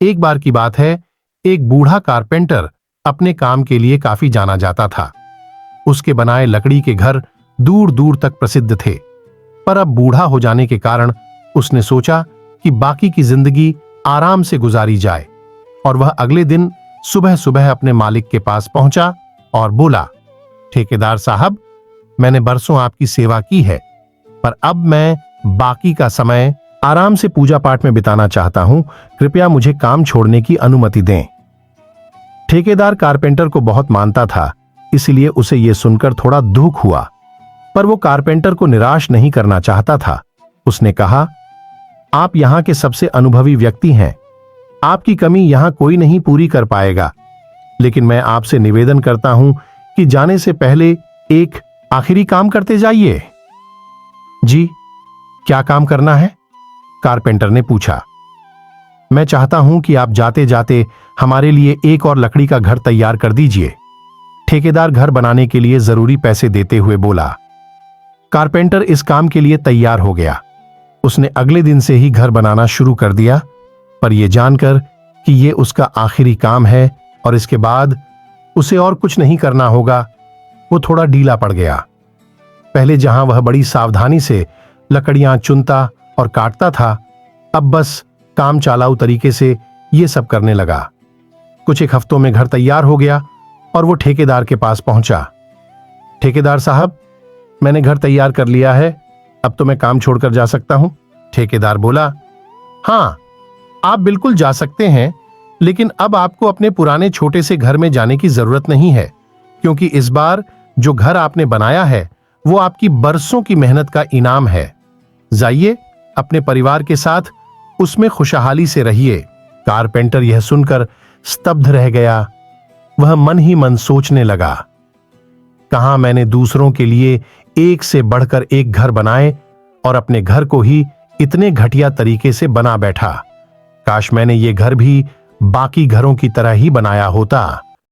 एक बार की बात है, एक बूढ़ा कारपेंटर अपने काम के लिए काफी जाना जाता था। उसके बनाए लकड़ी के घर दूर दूर तक प्रसिद्ध थे। पर अब बूढ़ा हो जाने के कारण उसने सोचा कि बाकी की जिंदगी आराम से गुजारी जाए, और वह अगले दिन सुबह सुबह अपने मालिक के पास पहुंचा और बोला, ठेकेदार साहब, मैंने बरसों आपकी सेवा की है, पर अब मैं बाकी का समय आराम से पूजा पाठ में बिताना चाहता हूं। कृपया मुझे काम छोड़ने की अनुमति दें। ठेकेदार कारपेंटर को बहुत मानता था, इसलिए उसे यह सुनकर थोड़ा दुख हुआ, पर वो कारपेंटर को निराश नहीं करना चाहता था। उसने कहा, आप यहां के सबसे अनुभवी व्यक्ति हैं, आपकी कमी यहां कोई नहीं पूरी कर पाएगा, लेकिन मैं आपसे निवेदन करता हूं कि जाने से पहले एक आखिरी काम करते जाइए। जी, क्या काम करना है? कारपेंटर ने पूछा। मैं चाहता हूं कि आप जाते जाते हमारे लिए एक और लकड़ी का घर तैयार कर दीजिए। ठेकेदार घर बनाने के लिए जरूरी पैसे देते हुए बोला। कारपेंटर इस काम के लिए तैयार हो गया। उसने अगले दिन से ही घर बनाना शुरू कर दिया, पर यह जानकर कि यह उसका आखिरी काम है और इसके बाद उसे और कुछ नहीं करना होगा, वो थोड़ा ढीला पड़ गया। पहले जहां वह बड़ी सावधानी से लकड़ियां चुनता और काटता था, अब बस काम चालाऊ तरीके से ये सब करने लगा। कुछ एक हफ्तों में घर तैयार हो गया और वो ठेकेदार के पास पहुंचा। ठेकेदार साहब, मैंने घर तैयार कर लिया है, अब तो मैं काम छोड़कर जा सकता हूं। ठेकेदार बोला, हाँ, आप बिल्कुल जा सकते हैं, लेकिन अब आपको अपने पुराने छोटे से घर में जाने की जरूरत नहीं है, क्योंकि इस बार जो घर आपने बनाया है वो आपकी बरसों की मेहनत का इनाम है। जाइए, अपने परिवार के साथ उसमें खुशहाली से रहिए। कारपेंटर यह सुनकर स्तब्ध रह गया। वह मन ही मन सोचने लगा, कहां मैंने दूसरों के लिए एक से बढ़कर एक घर बनाए और अपने घर को ही इतने घटिया तरीके से बना बैठा। काश मैंने ये घर भी बाकी घरों की तरह ही बनाया होता।